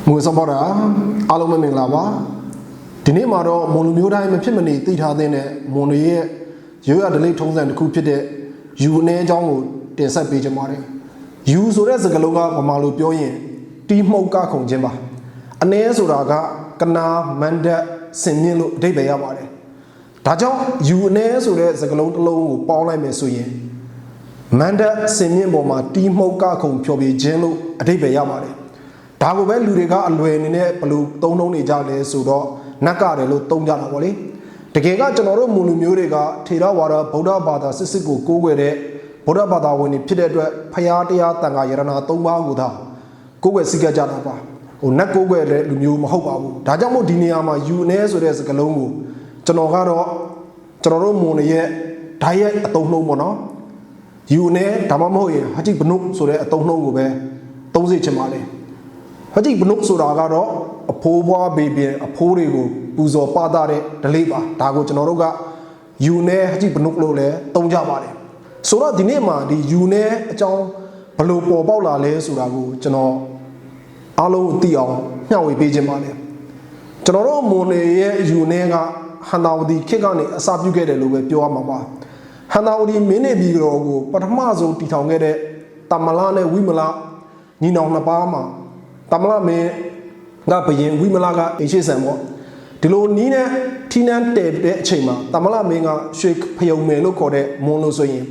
မွေစမောတာအားလုံးပဲမင်္ဂလာပါဒီနေ့မှာတော့မွန်လူမျိုးတိုင်းမဖြစ်မနေသိထားတဲ့မွန်တွေရဲ့ရိုးရဓလေ့ထုံးစံတစ်ခုဖြစ်တဲ့ယူအနေအကြောင်းကိုတင်ဆက်ပေးကြပါမယ်ယူဆိုတဲ့စကားလုံးကဗမာလိုပြောရင်တီးမှုတ်ကခုန်ခြင်းပါအနေဆိုတာကကနာမန္တစင်မြင့်လို့အဓိပ္ပာယ်ရပါတယ်ဒါကြောင့်ယူအနေဆိုတဲ့စကားလုံးတစ်လုံးကိုပေါင်းလိုက်မယ်ဆိုရင်မန္တစင်မြင့်ပေါ်မှာတီးမှုတ်ကခုန်ဖြောပြခြင်းလို့အဓိပ္ပာယ်ရပါတယ်ဒါကိုပဲလူတွေကအလွယ်အနေနဲ့ဘလို့သုံးနေကြလဲဆိုတော့နတ်ကတယ်လို့သုံးကြတာပေါ့လေတကယ်ကကျွန်တော်တို့မူလူမျိုးတွေကထေရဝါဒဗုဒ္ဓဘာသာစစ်ကိုကိုးကွယ်တဲ့ဗုဒ္ဓဘာသာဝင်တွေဖြစ်တဲ့အတွက်ဖရာတရားတန်ခါယရဏ၃ပါးကိုသာကိုးကွယ်စိတ်ကကြတာပါနတ်ကိုးကွယ်တဲ့လူမျိုးမဟုတ်ပါဘူးဒါကြောင့်မို့ဒီနေရာမှာယူအနေဆိုတဲ့စကားလုံးကိုကျွန်တော်ကတော့ကျွန်တော်တို့မွန်ရဲ့ဓာတ်ရိုက်အသုံးနှုန်းပေါ့နော်ယူအနေဒါမှမဟုတ်ရင်ဟာကြည့်ဘနုဆိုတဲ့အသုံးနှုန်းကိုပဲသုံးစေချင်ပါလေဟာကြည့်ဘနုဆိုတာကတော့အဖိုးဘွားဘေဘီအဖိုးတွေကိုပူဇော်ပသတဲ့ဓလေ့ပါဒါကိုကျွန်တော်တို့ကယူနေဟာကြည့်ဘနုလို့လည်းသုံးကြပါတယ်ဆိုတော့ဒီနေ့မှာဒီယူနေအကြောင်းဘလို့ပေါ်ပေါက်လာလဲဆိုတာကိုကျွန်တော်အားလုံးသိအောင်မျှဝေပေးခြင်းပါလေကျွန်တော်တို့မွန်နေရဲ့ယူနေကဟန္တာဝတီခေတ်ကနေအစပြုခဲ့တယ်လို့ပဲပြောရမှာပါဟန္တာဝတီမင်းနေပြည်တော်ကိုပထမဆုံးတည်ထောင်ခဲ့တဲ့တမလနဲ့ဝိမလညီနောင်နှစ်ပါးမှာတမလမင်းကဘယင်ဝိမလကအိရှိဆန်ပေါ့ဒီလိုနီးနဲ့ထီးနှန်းတဲတဲ့အချိန်မှာတမလမင်းကရွှေဖယုံမယ်လို့ခေါ်တဲ့မွန်လို့ဆိုရင်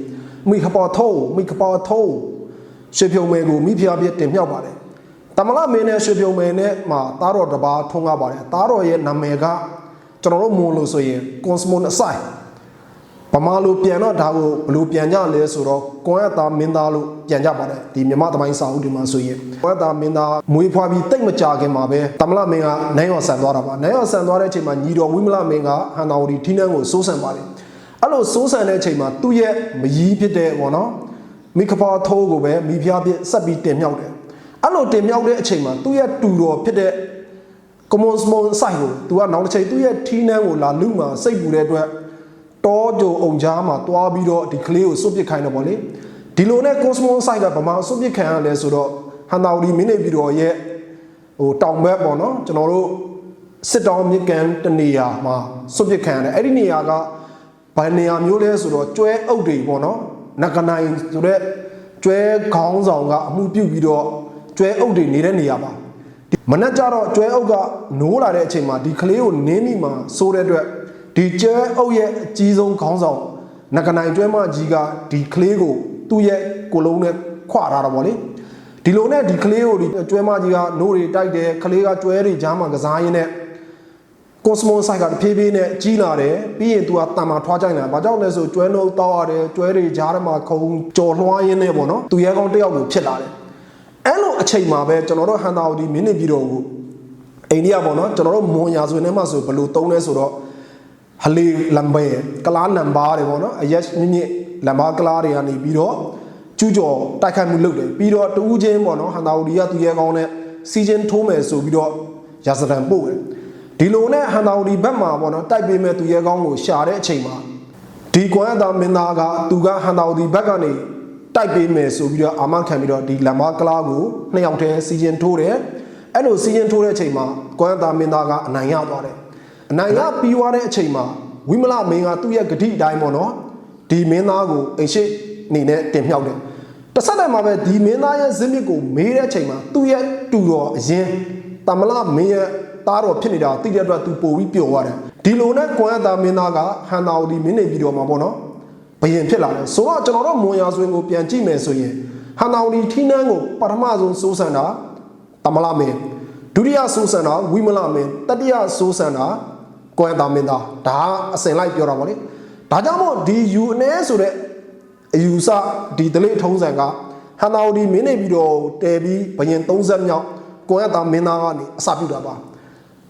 မိခပေါ်ထုံးမိခပေါ်ထုံးရွှေဖယုံမယ်ကိုမိဖုရားပြတင်မြောက်ပါတယ်တမလမင်းနဲ့ရွှေဖယုံမယ်နဲ့မှာသားတော်တစ်ပါးထုံးရပါတယ်သားတော်ရဲ့နာမည်ကကျွန်တော်တို့မွန်လို့ဆိုရင်ကွန်စမွန်အဆိုင်ဗမာလိုပြန်တော့ဒါကိုဘလို့ပြန်ကြလဲဆိုတော့ကွန်ရတာမင်းသားလို့ပြန်ကြပါတယ်ဒီမြမသမိုင်းစာအုပ်တွေမှာဆိုရင်ကွန်ရတာမင်းသားမွေးဖွားပြီးတိတ်မကြခင်မှာပဲတမလမင်းကနိုင်ရော်ဆန်သွားတာပါနိုင်ရော်ဆန်သွားတဲ့အချိန်မှာညီတော်ဝိမလမင်းကဟန္တာဝတီထီးနှန်းကိုစိုးစံပါတယ်အဲ့လိုစိုးစံတဲ့အချိန်မှာသူ့ရဲ့မကြီးဖြစ်တဲ့ပေါ့နော်မိခပါထိုးကိုပဲမိဖုရားပြဆက်ပြီးတင်မြောက်တယ်အဲ့လိုတင်မြောက်တဲ့အချိန်မှာသူ့ရဲ့တူတော်ဖြစ်တဲ့ကွန်မွန်စမွန်ဆိုင်ကိုသူကနောက်တစ်ချိန်သူ့ရဲ့ထီးနှန်းကိုလာလူမှာစိတ်ပူတဲ့အတွက်တောကြုံအောင်ကြားမှာတွားပြီးတော့ဒီကလေးကိုစွန့်ပစ်ခိုင်းတော့ဗောလေဒီလိုနဲ့ကိုစမွန်ဆိုင်ကဗမာစွန့်ပစ်ခံရလဲဆိုတော့ဟန္တာဝတီမင်းနေပြည်တော်ရဲ့တောင်ဘက်ပေါ့နော်ကျွန်တော်တို့စစ်တောင်းမြစ်ကန်တနေရာမှာစွန့်ပစ်ခံရတယ်အဲ့ဒီနေရာကဘယ်နေရာမျိုးလဲဆိုတော့ကျွဲအုပ်တွေပေါ့နော်နဂနိုင်ဆိုတဲ့ကျွဲခေါင်းဆောင်ကအမှုပြုပြီးတော့ကျွဲအုပ်တွေနေတဲ့နေရာပါမနက်ကျတော့ကျွဲအုပ်ကနိုးလာတဲ့အချိန်မှာဒီကလေးကိုနင်းမိမှာစိုးတဲ့အတွက်ဒီကျွဲအုပ်ရဲ့အကြီးဆုံးခေါင်းဆောင်နဂနိုင်ကျွဲမကြီးကဒီကလေးကိုသူ့ရဲ့ကိုလုံးနဲ့ခွာထားတာပေါ့လေဒီလိုနဲ့ဒီကလေးကိုဒီကျွဲမကြီးကနိုးတွေတိုက်တယ်ကလေးကကျွဲတွေကြားမှာကစားရင်းနဲ့ကွန်စမွန်ဆိုင်ကတဖြည်းဖြည်းနဲ့ကြီးလာတယ်ပြီးရင်သူကတန်မာထွားကြိုင်လာဘာကြောင့်လဲဆိုကျွဲနှုတ်တောက်ရတယ်ကျွဲတွေကြားထဲမှာခုံကြော်လွှားရင်းနဲ့ပေါ့နော်သူရဲကောင်းတယောက်ကိုဖြစ်လာတယ်အဲ့လိုအချိန်မှာပဲကျွန်တော်တို့ဟန္တာဝတီမင်းနေပြည်တော်ကိုအိန္ဒိယပေါ့နော်ကျွန်တော်တို့မွန်ရာဇဝင်ထဲမှာဆိုဘယ်လိုသုံးလဲဆိုတော့ဟလေလမ်ဘေကလာနံပါတ်တွေပေါ့နော်အရက်မြင့်မြင့်လမ်ဘာကလာတွေကနေပြီးတော့ကျူးကျော်တိုက်ခိုက်မှုလုပ်တယ်ပြီးတော့တူးချင်းပေါ့နော်ဟန္တာဝတီကသူရဲကောင်းနဲ့စီချင်းထိုးမယ်ဆိုပြီးတော့ရာဇဒံပို့တယ်ဒီလိုနဲ့ဟန္တာဝတီဘက်မှာပေါ့နော်တိုက်ပေးမဲ့သူရဲကောင်းကိုရှာတဲ့အချိန်မှာဒီကွမ်ရတာမင်းသားကသူကဟန္တာဝတီဘက်ကနေတိုက်ပေးမယ်ဆိုပြီးတော့အာမခံပြီးတော့ဒီလမ်ဘာကလာကိုနှစ်ယောက်တည်းစီချင်းထိုးတယ်အဲ့လိုစီချင်းထိုးတဲ့အချိန်မှာကွမ်ရတာမင်းသားကအနိုင်ရသွားတယ်အနိုင်ရပြီးသွားတဲ့အချိန်မှာဝိမလမင်းကသူ့ရဲ့ဂတိအတိုင်းပေါ့နော်ဒီမင်းသားကိုအိမ်ရှိနေနဲ့တင်မြောက်တယ်တစ်ဆက်တည်းမှာပဲဒီမင်းသားရဲ့ဇင်းမြစ်ကိုမေးတဲ့အချိန်မှာသူ့ရဲ့တူတော်အရင်တမလမင်းရဲ့သားတော်ဖြစ်နေတာသိတဲ့အတွက်သူပို့ပြီးပျော်သွားတယ်ဒီလိုနဲ့ကွမ်ရတာမင်းသားကဟန္တာဝတီမင်းနေပြည်တော်မှာပေါ့နော်ဘယင်ဖြစ်လာတယ်ဆိုတော့ကျွန်တော်တို့မွန်ရာဇဝင်ကိုပြန်ကြည့်မယ်ဆိုရင်ဟန္တာဝတီထီးနှန်းကိုပထမဆုံးစိုးစံတာတမလမင်းဒုတိယစိုးစံတာဝိမလမင်းတတိယစိုးစံတာကွမ်ရတာမင်းသားဒါအစင်လိုက်ပြောတာပေါ့လေဒါကြောင့်မို့ဒီယူအနေဆိုတဲ့အယူဆဒီဒလေထုံးစံကဟန္တာဝတီမင်းနေပြည်တော်တဲပြီးဘယင်30မြောက်ကွမ်ရတာမင်းသားကနေအစပြုတာပါ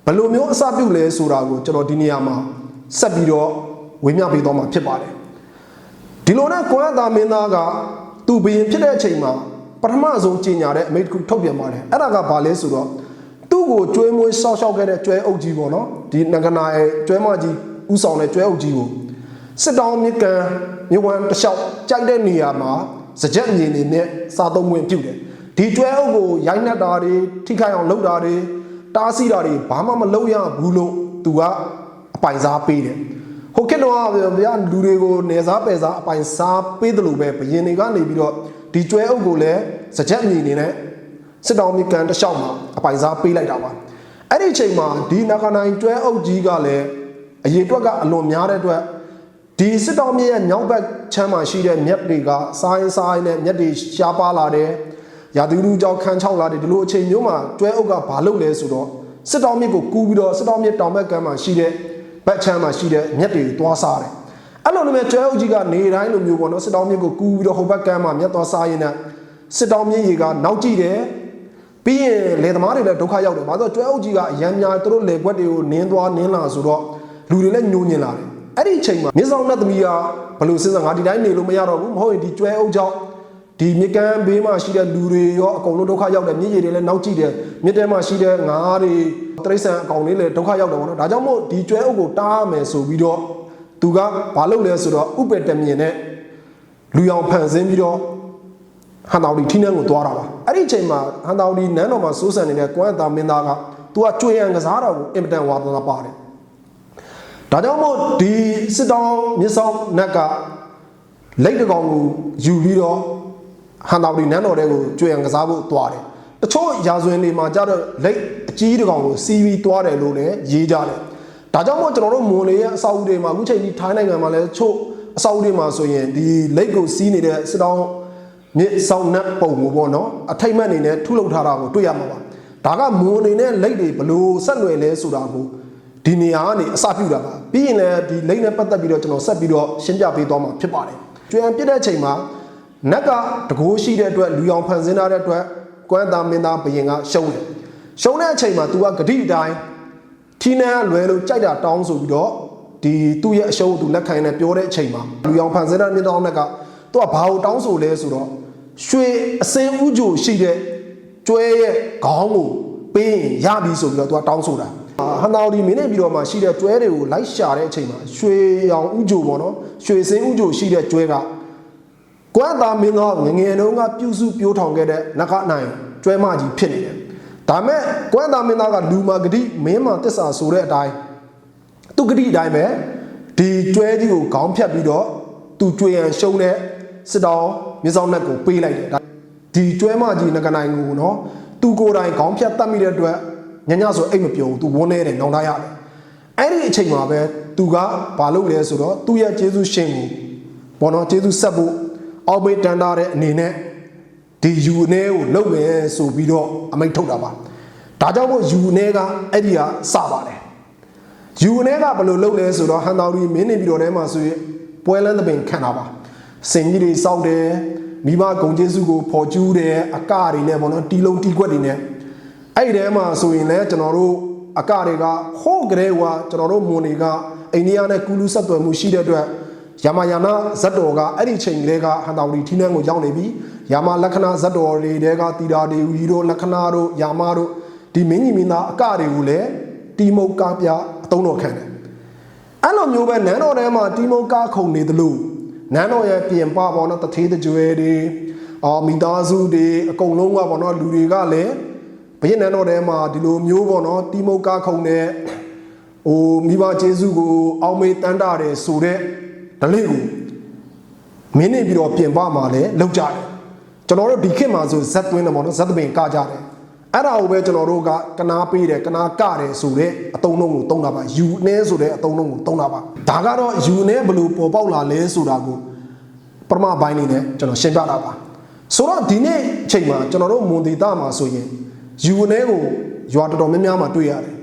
ဘယ်လိုမျိုးအစပြုလဲဆိုတာကိုကျွန်တော်ဒီနေရာမှာဆက်ပြီးတော့ဝေမျှပေးသွားမှာဖြစ်ပါတယ်ဒီလိုနဲ့ကွမ်ရတာမင်းသားကသူဘယင်ဖြစ်တဲ့အချိန်မှာပထမဆုံးကြီးညာတဲ့အမိန့်တစ်ခုထုတ်ပြန်ပါတယ်အဲ့ဒါကဘာလဲဆိုတော့သူ့ကိုကျွဲမွေးဆောက်ရှောက်ခဲ့တဲ့ကျွဲအုပ်ကြီးပေါ့နော်ဒီနဂနာရဲ့ကျွဲမကြီးဥဆောင်တဲ့ကျွဲအုပ်ကြီးကိုစစ်တောင်းမြစ်ကန်မြဝန်းတစ်လျှောက်ကြိုက်တဲ့နေရာမှာစကြက်မြေနေနဲ့စားသုံးဝင်ပြုတ်တယ် ဒီကျွဲအုပ်ကိုရိုက်နှက်တာတွေထိခိုက်အောင်လုပ်တာတွေတားဆီးတာတွေဘာမှမလုပ်ရဘူးလို့သူကအပိုင်စားပေးတယ်ဟိုခေတ်တော့ဗျာလူတွေကိုနေစားပယ်စားအပိုင်စားပေးတယ်လို့ပဲဘယင်တွေကနေပြီးတော့ဒီကျွဲအုပ်ကိုလည်းစကြက်မြည်နေနဲ့စစ်တောင်းမြစ်ကန်တစ်လျှောက်မှာအပိုင်စားပေးလိုက်တာပါအဲ့ဒီအချိန်မှာဒီနဂါနိုင်ကျွဲအုပ်ကြီးကလည်းအရေးအတွက်ကအလွန်များတဲ့အတွက်ဒီစစ်တောင်းမြစ်ရဲ့ညောင်းဘက်ချမ်းမှာရှိတဲ့မြက်တွေကစားရင်စားရင်နဲ့မြက်တွေရှားပါလာတယ်ရာသီဥတုကြောင့်ခန်းချောက်လာတယ်ဒီလိုအချိန်မျိုးမှာကျွဲအုပ်ကဘာလုပ်လဲဆိုတော့စစ်တောင်းမြစ်ကိုကူးပြီးတော့စစ်တောင်းမြစ်တောင်ဘက်ကမ်းမှာရှိတဲ့ဘက်ချမ်းမှာရှိတဲ့မြက်တွေသွားစားတယ်အဲ့လိုမျိုးကျွဲအုပ်ကြီးကနေတိုင်းလိုမျိုးပေါ့နော်စစ်တောင်းမြစ်ကိုကူးပြီးတော့ဟိုဘက်ကမ်းမှာမြက်သွားစားရင်နဲ့စစ်တောင်းမြစ်ရေကနောက်ကြည့်တယ်ပြီးရင်လေသမားတွေလည်းဒုက္ခရောက်တယ်ဘာလို့ကျွဲအုပ်ကြီးကအရန်များသူတို့လေကွက်တွေကိုနင်းသွားနင်းလာဆိုတော့လူတွေလည်းညှိုးညင်လာတယ်အဲ့ဒီအချိန်မှာမြစ်ဆောင်နဲ့သမီးကဘလို့စဉ်းစားငါဒီတိုင်းနေလို့မရတော့ဘူးမဟုတ်ရင်ဒီကျွဲအုပ်ကြောင့်ဒီမြစ်ကမ်းဘေးမှာရှိတဲ့လူတွေရောအကုန်လုံးဒုက္ခရောက်တယ်မြစ်ရေတွေလည်းနောက်ကြည့်တယ်မြစ်ထဲမှာရှိတဲ့ငါးတွေတရိษံအကောင်လေးလည်းဒုက္ခရောက်တယ်ပေါ့နော်ဒါကြောင့်မို့ဒီကျွဲအုပ်ကိုတားမယ်ဆိုပြီးတော့သူကဘာလုပ်လဲဆိုတော့ဥပ္ပတမြင်နဲ့လူရောင်ဖန်ဆင်းပြီးတော့ဟန်တော်ဒီထီးနှန်းကိုသွားတာပါအဲ့ဒီအချိန်မှာဟန်တော်ဒီနန်းတော်မှာစိုးစံနေတဲ့ကွမ်းသားမင်းသားကသူကကြွေရန်ကစားတော်ကိုအင်မတန်ဝါသနာပါတယ်ဒါကြောင့်မို့ဒီစစ်တောင်းမြစ်ဆောင်နက်ကလက်တကောင်ကိုယူပြီးတော့ဟန်တော်ဒီနန်းတော်တွေကိုကြွေရန်ကစားဖို့သွားတယ်တချို့ရာဇဝင်တွေမှာကြတော့လက်အကြီးတကောင်ကိုစီးပြီးသွားတယ်လို့လည်းရေးကြတယ်ဒါကြောင့်မို့ကျွန်တော်တို့မွန်လေးရဲ့အစာအုပ်တွေမှာအခုချိန်ကြီးထိုင်းနိုင်ငံမှာလည်းချို့အစာအုပ်တွေမှာဆိုရင်ဒီလက်ကိုစီးနေတဲ့စစ်တောင်းမြစ်ဆောင်နက်ပုံကိုပေါ့နော်အထိတ်မှတ်အနေနဲ့ထုလုပ်ထားတာကိုတွေ့ရမှာပါဒါကမွန်အနေနဲ့လက်တွေဘလို့ဆက်လွယ်လဲဆိုတာကိုဒီနေရာကနေအစပြုတာပါပြီးရင်လည်းဒီလက်နဲ့ပတ်သက်ပြီးတော့ကျွန်တော်ဆက်ပြီးတော့ရှင်းပြပေးသွားမှာဖြစ်ပါတယ်ကျွမ်းပြစ်တဲ့အချိန်မှာနက်ကတကိုးရှိတဲ့အတွက်လူအောင်ဖန်ဆင်းထားတဲ့အတွက်ကွမ်းသားမင်းသားဘယင်ကရှုံးတယ်ရှုံးတဲ့အချိန်မှာ तू ကဂတိအတိုင်းထီးနှန်းလွယ်လို့ကြိုက်တာတောင်းဆိုပြီးတော့ဒီသူ့ရဲ့အရှုံးကို तू လက်ခံနေပြောတဲ့အချိန်မှာလူအောင်ဖန်ဆင်းတဲ့မင်းသားနက်က तू ကဘာကိုတောင်းဆိုလဲဆိုတော့ရွှေအစင်းဥကြိုရှိတဲ့ကျွဲရဲ့ခေါင်းကိုပေးရင်ရပြီဆိုပြီးတော့ तू ကတောင်းဆိုတာဟန်တော်ဒီမင်းနေပြီးတော့မှရှိတဲ့ကျွဲတွေကိုလိုက်ရှာတဲ့အချိန်မှာရွှေရောင်ဥကြိုပေါ့နော်ရွှေစင်းဥကြိုရှိတဲ့ကျွဲကကွမ်းသားမင်းသားငငယ်တုန်းကပြုစုပြိုးထောင်ခဲ့တဲ့နဂနိုင်ကျွဲမကြီးဖြစ်နေတယ်ဒါမဲ့ကွမ်းသားမင်းသားကလူမာဂတိမင်းမာတစ္ဆာဆိုတဲ့အတိုင်းသူဂတိအတိုင်းပဲဒီကျွဲကြီးကိုခေါင်းဖြတ်ပြီးတော့သူကြွေရန်ရှုံးတဲ့စစ်တော်မြစ်ဆောင်နက်ကိုပေးလိုက်တယ်ဒီကျွဲမကြီးနဂနိုင်ကိုနော်သူကိုယ်တိုင်ခေါင်းဖြတ်တတ်မိတဲ့အတွက်ညညဆိုအိတ်မပြုံသူဝန်းနေတယ်နောင်တရတယ်အဲ့ဒီအချိန်မှာပဲသူကဘာလုပ်လဲဆိုတော့သူ့ရဲ့ကျေးဇူးရှင်ကိုဘောနော်ကျေးဇူးဆက်ဖို့အောက်မေ့တန်တာတဲ့အနေနဲ့ဒီယူအနေကိုလုပ်မယ်ဆိုပြီးတော့အမိန့်ထုတ်တာပါဒါကြောင့်မို့ယူအနေကအဲ့ဒီကစပါတယ်ယူအနေကဘယ်လိုလုပ်လဲဆိုတော့ဟန်တော်ကြီးမင်းနေပြီးတော့ထဲမှာဆိုရင်ပွဲလန်းသပင်ခံတာပါစင်ကြီးတွေစောက်တယ်မိဘဂုံကျေးဇူးကိုဖော်ကျူးတယ်အကတွေနဲ့ပေါ့နော်တီလုံးတီကွက်တွေနဲ့အဲ့ဒီထဲမှာဆိုရင်လည်းကျွန်တော်တို့အကတွေကဟိုးကလေးကကျွန်တော်တို့မွန်တွေကအိန္ဒိယနဲ့ကူလူဆက်သွယ်မှုရှိတဲ့အတွက်ယာမယာနာဇတ်တော်ကအဲ့ဒီချိန်ကလေးကဟန်တော်ဒီထီးနှန်းကိုရောက်နေပြီယာမလက္ခဏာဇတ်တော်တွေတဲကတီတာတွေဝီတို့လက္ခဏာတို့ယာမတို့ဒီမင်းကြီးမင်းသားအကတွေကိုလည်းတီမုတ်ကားပြအသုံးတော်ခံတယ်အဲ့လိုမျိုးပဲနန်းတော်ထဲမှာတီမုတ်ကားခုံနေသလိုနန်းတော်ရဲ့ပြင်ပပေါ့နော်တထေးတကြွယ်တွေမိသားစုတွေအကုန်လုံးကပေါ့နော်လူတွေကလည်းဘုရင်နန်းတော်ထဲမှာဒီလိုမျိုးပေါ့နော်တီမုတ်ကားခုံတဲ့ဟိုမိဘကျေးဇူးကိုအောက်မေ့တန်းတာတယ်ဆိုတဲ့ဓလေ့ကိုမင်းနေပြီးတော့ပြင်ပမှာလည်းလောက်ကြတယ်ကျွန်တော်တို့ဒီခေတ်မှာဆိုဇက်သွင်းတယ်ပေါ့နော်ဇက်သပင်ကကြတယ်အဲ့ဒါကိုပဲကျွန်တော်တို့ကကနာပေးတယ်ကနာကတယ်ဆိုတဲ့အတုံးလုံးကိုတုံးတာပါယူနေဆိုတဲ့အတုံးလုံးကိုတုံးတာပါဒါကတော့ယူနေဘလို့ပေါ်ပေါက်လာလဲဆိုတာကိုပထမပိုင်းနေနဲ့ကျွန်တော်ရှင်းပြတာပါဆိုတော့ဒီနေ့အချိန်မှာကျွန်တော်တို့မွန်ဒေသမှာဆိုရင်ယူနေကိုရွာတော်တော်များများမှာတွေ့ရတယ်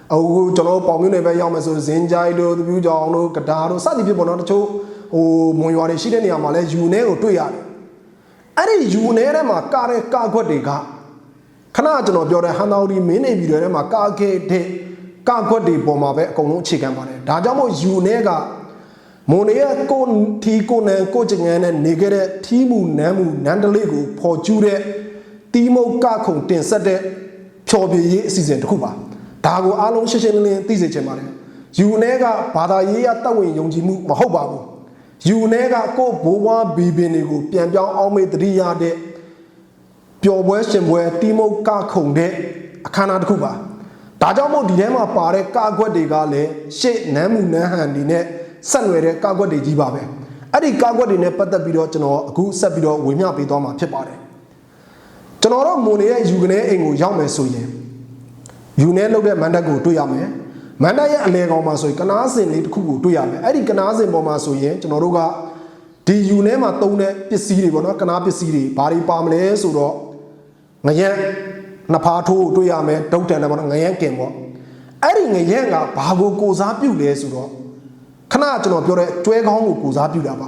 အခုကျွန်တော်ပေါင်မျိုးတွေပဲရောက်မယ်ဆိုဇင်ကြိုင်တို့သူပြူကြောင်တို့ကဒါတို့စသည်ဖြစ်ပေါ့နော်တချို့ဟိုမွန်ရွာတွေရှိတဲ့နေရာမှာလဲယူနေကိုတွေ့ရတယ်အဲ့ဒီယူနေထဲမှာကတဲ့ကခွက်တွေကခဏကျွန်တော်ပြောတဲ့ဟန်တော်ဒီမင်းနေပြည်တော်ထဲမှာကာခဲ့တဲ့ကခွက်တွေပေါ်မှာပဲအကုန်လုံးအခြေခံပါတယ်ဒါကြောင့်မို့ယူနေကမွန်ရဲ့ကိုထီကိုနန်ကိုကျငန်းနဲ့နေခဲ့တဲ့ထီးမှုနန်းမှုနန်းတလေးကိုဖော်ကျူးတဲ့တီးမုတ်ကခုံတင်ဆက်တဲ့ဖြော်ပြရေးအစီအစဉ်တစ်ခုပါဒါကိုအားလုံးရှင်းရှင်းလင်းလင်းသိစေချင်ပါတယ်ယူနေကဘာသာရေးရတပ်ဝင်ယုံကြည်မှုမဟုတ်ပါဘူးယူနေကကိုဘိုးဘွားဘီဘင်တွေကိုပြန်ပြောင်းအောင်မေတ္တိရတဲ့ ပျော်ပွဲရှင်ပွဲတီးမုတ်ကခုံတဲ့အခမ်းအနားတစ်ခုပါဒါကြောင့်မို့ဒီထဲမှာပါတဲ့ကာကွက်တွေကလည်းရှေ့နမ်းမှုနန်းဟန်ဒီနဲ့ဆက်နွယ်တဲ့ကာကွက်တွေကြီးပါပဲအဲ့ဒီကာကွက်တွေနဲ့ပတ်သက်ပြီးတော့ကျွန်တော်အခုဆက်ပြီးတော့ဝေမျှပေးသွားမှာဖြစ်ပါတယ်ကျွန်တော်တို့မွန်ရဲ့ယူကနေအိမ်ကိုရောက်မယ်ဆိုရင်ယူနေလောက်တဲ့မန်တက်ကိုတွေ့ရမယ်မန်တက်ရဲ့အလဲကောင်မှာဆိုရင်ကနားစင်လေးတစ်ခုကိုတွေ့ရမယ်အဲ့ဒီကနားစင်ပေါ်မှာဆိုရင်ကျွန်တော်တို့ကဒီယူနေမှာတုံးတဲ့ပစ္စည်းတွေပေါ့နော်ကနားပစ္စည်းတွေဘာတွေပါမလဲဆိုတော့ငရက်နှစ်ဖားထိုးကိုတွေ့ရမယ်ဒုတ်တန်တယ်ပေါ့နော်ငရက်ကင်ပေါ့အဲ့ဒီငရက်ကဘာကိုစားပြုလဲဆိုတော့ခဏကျွန်တော်ပြောတဲ့ကျွဲကောင်းကိုစားပြုတာပ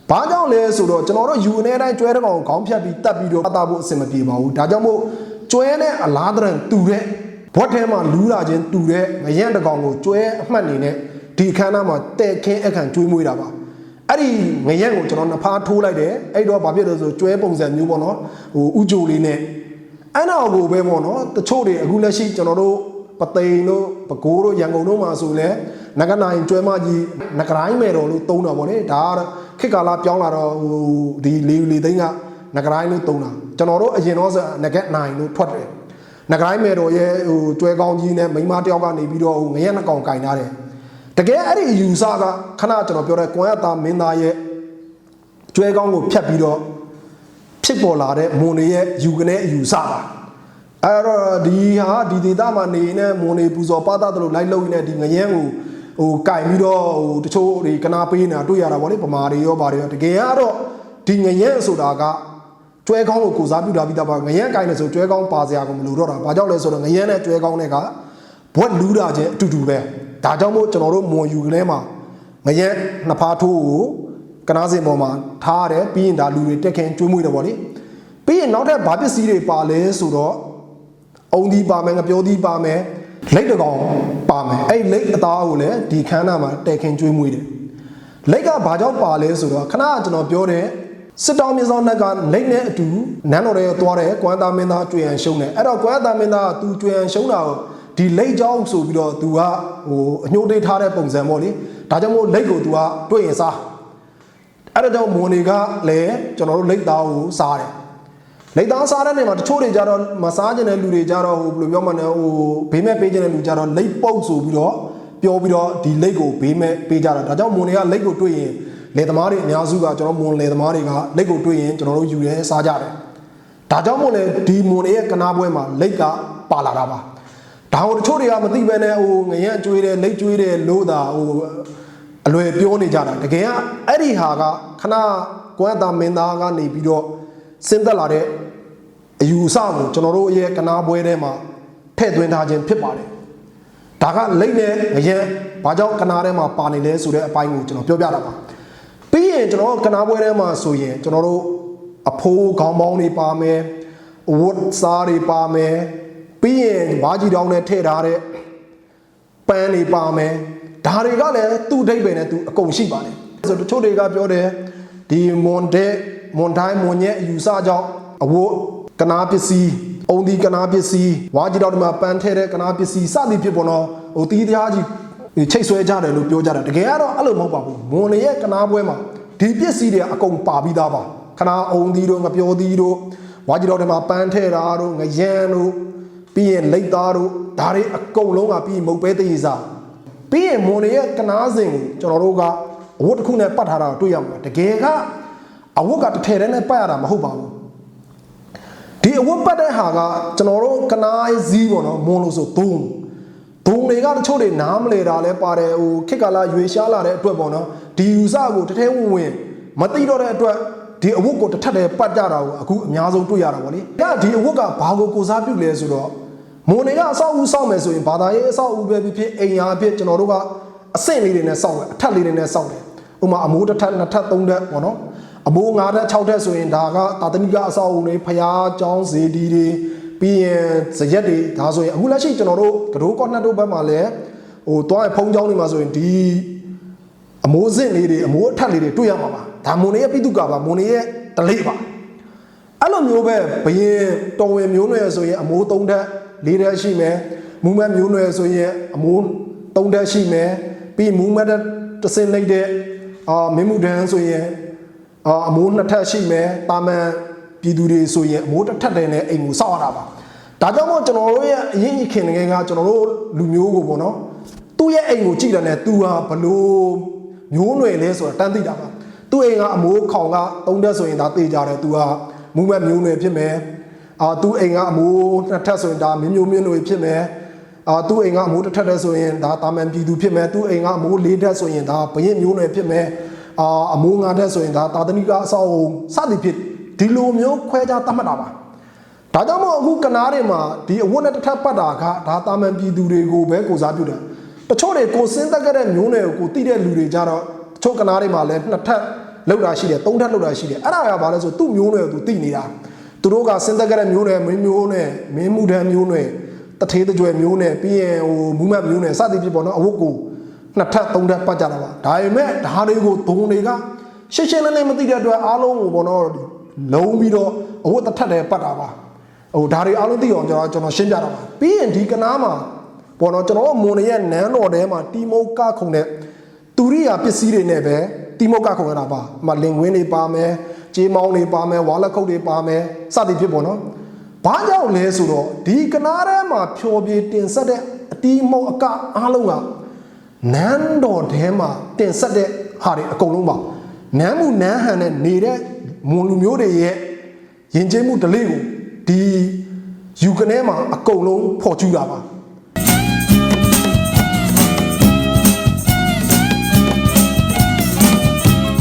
ါဘာကြောင့်လဲဆိုတော့ကျွန်တော်တို့ယူနေတိုင်းကျွဲတကောင်ခေါင်းဖြတ်ပြီးတက်ပြီးတော့အတာဖို့အဆင်မပြေပါဘူးဒါကြောင့်မို့ကျွဲနဲ့အလားတရံတူတဲ့ဘွက်ထဲမှာလူးလာခြင်းတူတဲ့ငရက်တကောင်ကိုကျွဲအမှတ်နေနဲ့ဒီအခမ်းအနားမှာတဲ့ခင်းအခန့်ကျွေးမွေးတာပါအဲ့ဒီငရက်ကိုကျွန်တော်နှစ်ဖားထိုးလိုက်တယ်အဲ့တော့ဘာဖြစ်လဲဆိုကျွဲပုံစံမျိုးပေါ့နော်ဟိုဥကြိုလေးနဲ့အဲ့တော့ကိုပဲပေါ့နော်တချို့တွေအခုလက်ရှိကျွန်တော်တို့ပသိမ်တို့ပကိုးတို့ရန်ကုန်တို့မှာဆိုလဲနဂနိုင်ကျွဲမကြီးနဂရိုင်းမယ်တော်လို့တုံးတာပေါ့လေဒါခေတ်ကာလပြောင်းလာတော့ဟိုဒီလေသိန်းကနဂရိုင်းလို့တုံးတာကျွန်တော်တို့အရင်တော့ဆိုနဂနိုင်လို့ထွက်တယ်နဂရိုင်းမယ်တော်ရဲ့ဟိုကျွဲကောင်းကြီးနဲ့မိန်းမတယောက်ကနေပြီးတော့ဟိုငရက်နှစ်ကောင်ကင်ထားတယ်တကယ်အဲ့ဒီအယူဆကခဏကျွန်တော်ပြောတဲ့ကွမ်ရတာမင်းသားရဲ့ကျွဲကောင်းကိုဖြတ်ပြီးတော့ဖြစ်ပေါ်လာတဲ့မွန်တွေရဲ့ယူကနေအယူဆပါအဲ့တော့ဒီဒေသမှာနေနေမွန်တွေပူဇော်ပါသတို့လိုက်လို့နေဒီငရမ်းကိုဟိုကင်ပြီးတော့ဟိုတချို့တွေကနာပေးနေတာတွေ့ရတာဗောလေပမာတွေရောဗာတွေရောတကယ်ကတော့ဒီငရမ်းဆိုတာကကျွဲကောင်းကိုစားပြုတာပြီးတော့ငရမ်းကင်နေဆိုကျွဲကောင်းပါစရာကိုမလိုတော့တာဘာကြောင့်လဲဆိုတော့ငရမ်းနဲ့ကျွဲကောင်းနဲ့ကဘွက်လူးတာချင်းအတူတူပဲဒါကြောင့်မို့ကျွန်တော်တို့မွန်ယူကလေးမှာငရမ်းနှစ်ဖားထိုးကိုကနားစင်ပေါ်မှာထားရတယ်ပြီးရင်ဒါလူတွေတက်ခင်ကျွေးမွေးတယ်ဗောလေပြီးရင်နောက်ထပ်ဘာပစ္စည်းတွေပါလဲဆိုတော့အုံဒီပါမယ်ငပြောသီးပါမယ်လက်တကောင်ပါမယ်အဲ့လက်အသားကိုလည်းဒီခန်းနာမှာတဲခင်ကျွေးမွေးတယ်လက်ကဘာကြောင့်ပါလဲဆိုတော့ခဏကျွန်တော်ပြောတဲ့စစ်တောင်းမြစောနက်ကလက်နဲ့အတူနန်းတော်ရဲသွားတယ်ကွမ်သားမင်းသားကျွေရန်ရှုံးတယ်အဲ့တော့ကွမ်သားမင်းသားကသူကျွေရန်ရှုံးတာကိုဒီလက်ကြောင်းဆိုပြီးတော့သူကဟိုအညှိုးတိတ်ထားတဲ့ပုံစံပေါ့လေဒါကြောင့်မို့လက်ကိုသူကတွေ့ရင်စားအဲ့ဒါကြောင့်မွန်တွေကလည်းကျွန်တော်တို့လက်သားကိုစားတယ်လက်သားစားတဲ့နေမှာတချို့တွေကြတော့မစားကြတဲ့လူတွေကြတော့ဟိုဘယ်လိုပြောမလဲဟိုဘေးမဲ့ပေးကြတဲ့လူကြတော့လက်ပုတ်ဆိုပြီးတော့ပြောပြီးတော့ဒီလက်ကိုဘေးမဲ့ပေးကြတာဒါကြောင့်မွန်တွေကလက်ကိုတွေ့ရင်လေသမားတွေအများစုကကျွန်တော်မွန်လေသမားတွေကလက်ကိုတွေ့ရင်ကျွန်တော်တို့ယူရဲစားကြတယ်ဒါကြောင့်မို့လဲဒီမွန်တွေရဲ့ကနာပွဲမှာလက်ကပါလာတာပါဒါဟိုတချို့တွေကမသိပဲနဲ့ဟိုငရမ်းကျွေးတယ်လက်ကျွေးတယ်လို့သာဟိုအလွယ်ပြောနေကြတာတကယ်ကအဲ့ဒီဟာကခဏကွမ်တာမင်းသားကနေပြီးတော့ဆင်းသက်လာတဲ့အယူအဆကိုကျွန်တော်တို့ရဲ့ကနာပွဲထဲမှာထည့်သွင်းထားခြင်းဖြစ်ပါတယ်ဒါကလိမ့်နဲ့ငရမ်းဘာကြောင့်ကနာထဲမှာပါနေလဲဆိုတဲ့အပိုင်းကိုကျွန်တော်ပြောပြတာပါပြီးရင်ကျွန်တော်ကနာပွဲထဲမှာဆိုရင်ကျွန်တော်တို့အဖိုးခေါင်းပေါင်းတွေပါမယ်ဝတ်စားတွေပါမယ်ပြီးရင်ဘာကြီးတောင်းနဲ့ထည့်ထားတဲ့ပန်းတွေပါမယ်ဒါတွေကလည်းသူ့အဓိပ္ပာယ်နဲ့သူအကုန်ရှိပါတယ်ဆိုတချို့တွေကပြောတယ်ဒီမွန်တိုင်းမွန်ရဲ့အယူဆကြောင့်အဝတ်ကနာပစ္စည်းအုံဒီကနာပစ္စည်းဝါကြီးတောင်းဒီမှာပန်းထည့်တဲ့ကနာပစ္စည်းစသည်ဖြစ်ပေါ်တော့ဟိုတီးသားကြီးချိတ်ဆွဲကြတယ်လို့ပြောကြတာတကယ်ကတော့အဲ့လိုမဟုတ်ပါဘူးမွန်ရဲ့ကနာပွဲမှာဒီပစ္စည်းတွေအကုန်ပါပြီးသားပါခနာအုံဒီတို့ငပြောသီးတို့ဝါကြီးတောင်းဒီမှာပန်းထည့်တာတို့ငရမ်းတို့ပြီးရင်လက်သားတို့ဒါတွေအကုန်လုံးကပြီးမုတ်ပဲသေးစားပြီးရင်မွန်ရဲ့ကနာစင်ကိုကျွန်တော်တို့ကအဝတ်တစ်ခုနဲ့ပတ်ထားတာတွေ့ရမှာတကယ်ကအဝတ်ကတစ်ထည်တည်းနဲ့ပတ်ရတာမဟုတ်ပါဘူးဒီအဝတ်ပတ်တဲ့ဟာကကျွန်တော်တို့ကနာဇီးပေါ့နော်မွန်လို့ဆိုဒုံတွေကတချို့တွေနားမလဲတာလဲပါတယ်ဟိုခက်ကလာရွေရှားလာတဲ့အတွက်ပေါ့နော်ဒီယူဆကိုတထဲဝင်မသိတော့တဲ့အတွက်ဒီအဝတ်ကိုတစ်ထပ်တည်းပတ်ကြတာကိုအခုအများဆုံးတွေ့ရတာပေါ့လေဒါဒီအဝတ်ကဘာကိုစားပြုလဲဆိုတော့မွန်တွေကအဆောက်အဦဆောက်မယ်ဆိုရင်ဘာသာရေးအဆောက်အဦပဲဖြစ်အိမ်ယာဖြစ်ကျွန်တော်တို့ကအဆင့်လေးတွေနဲ့ဆောက်တယ်အထက်လေးတွေနဲ့ဆောက်တယ်ဥပမာအမိုးတစ်ထပ်နှစ်ထပ်သုံးထပ်ပေါ့နော်အမိုး၅ထပ်၆ထပ်ဆိုရင်ဒါကတာသနိကအဆောက်အဦတွေဖျားကျောင်းဇေဒီတွေပြီးရင်ဇရက်တွေဒါဆိုရင်အခုလက်ရှိကျွန်တော်တို့ကတိုးကော့နတ်တို့ဘက်မှာလည်းဟိုတွားရဖုံးကျောင်းတွေမှာဆိုရင်ဒီအမိုးစင့်လေးတွေအမိုးအထက်လေးတွေတွေ့ရမှာပါဒါမွန်တွေရဲ့ပိတုကပါမွန်တွေရဲ့တလိပါအဲ့လိုမျိုးပဲဘရင်တော်ဝင်မျိုးနွယ်ဆိုရင်အမိုး၃ထပ်၄ထပ်ရှိမယ်မူမတ်မျိုးနွယ်ဆိုရင်အမိုး၃ထပ်ရှိမယ်ပြီးမူမတ်တစင်းလိုက်တဲ့မင်းမှုတန်းဆိုရင်အမိုး၂ထပ်ရှိမယ်တာမန် ပြည်သူတွေဆိုရင်အမိုးတစ်ထက်တည်းနဲ့အိမ်ကိုစောက်ရတာပါဒါကြောင့်မို့ကျွန်တော်တို့ရဲ့အရင်ကြီးခင်ငယ်ကကျွန်တော်တို့လူမျိုးကိုပေါ့နော်သူ့ရဲ့အိမ်ကိုကြည့်တယ်နဲ့သူဟာဘလို့မျိုးနွယ်လဲဆိုတာတန်းသိတာပါသူ့အိမ်ကအမိုးခေါင်က3တက်ဆိုရင်ဒါသိကြတယ်သူဟာမူမဲ့မျိုးနွယ်ဖြစ်မယ်သူ့အိမ်ကအမိုး2ထက်ဆိုရင်ဒါမျိုးနွယ်ဖြစ်မယ်သူ့အိမ်ကအမိုးတစ်ထက်တည်းဆိုရင်ဒါတာမန်ပြည်သူဖြစ်မယ်သူ့အိမ်ကအမိုး4ထက်ဆိုရင်ဒါဘရင်မျိုးနွယ်ဖြစ်မယ်အမိုး9ထက်ဆိုရင်ဒါတာသနိကအဆောက်အုံစသည်ဖြစ်ဒီလိုမျိုးခွဲခြားသတ်မှတ်တာပါဒါကြောင့်မို့အခုကနားတွေမှာဒီအဝတ်နဲ့တစ်ထပ်ပတ်တာကဒါတာမန်ပြည်သူတွေကိုပဲကိုစားပြုတယ်တချို့တွေကိုစင်းသက်ခဲ့တဲ့မျိုးနွယ်ကိုတိတဲ့လူတွေကြတော့တချို့ကနားတွေမှာလည်း2ထပ်လောက်တာရှိတယ်3ထပ်လောက်တာရှိတယ်အဲ့ဒါကဘာလဲဆိုသူ့မျိုးနွယ်ကိုသူတိနေတာသူတို့ကစင်းသက်ခဲ့တဲ့မျိုးနွယ်မင်းမျိုးနွယ်မင်းမှုတန်းမျိုးနွယ်တထေးတကြွယ်မျိုးနွယ်ပြီးရင်ဟိုမူးမတ်မျိုးနွယ်စသည်ဖြစ်ပေါ့နော်အဝတ်ကို2ထပ်3ထပ်ပတ်ကြတာပါဒါပေမဲ့ဒါတွေကိုဒုံတွေကရှင်းရှင်းလင်းလင်းမသိတဲ့အတွက်အားလုံးကိုပေါ့နော်လုံးပြီးတော့အဝတ်တစ်ထပ်တည်းပတ်တာပါဟိုဒါတွေအားလုံးသိအောင်ကျွန်တော်ရှင်းပြတော့ပါပြီးရင်ဒီကနားမှာပေါ့နော်ကျွန်တော်တို့မွန်ရဲ့နန်းတော်ထဲမှာတီမုတ်ကခုံတဲ့တူရိယာပစ္စည်းတွေနဲ့ပဲတီမုတ်ကခုံရတာပါမလင်ဝင်းတွေပါမယ်ကြေးမောင်းတွေပါမယ်ဝါလက်ခုပ်တွေပါမယ်စသည်ဖြစ်ပေါ့နော်ဘာကြောင့်လဲဆိုတော့ဒီကနားထဲမှာဖြော်ပြတင်ဆက်တဲ့အတီမုတ်အကအားလုံးကနန်းတော်ထဲမှာတင်ဆက်တဲ့ဟာတွေအကုန်လုံးပါနန်းမှုနန်းဟန်နဲ့နေတဲ့မွန်လူမျိုးတွေရဲ့ယဉ်ကျေးမှုဓလေ့ကိုဒီယူကနေမှာအကုန်လုံးဖော်ကျူးတာပါ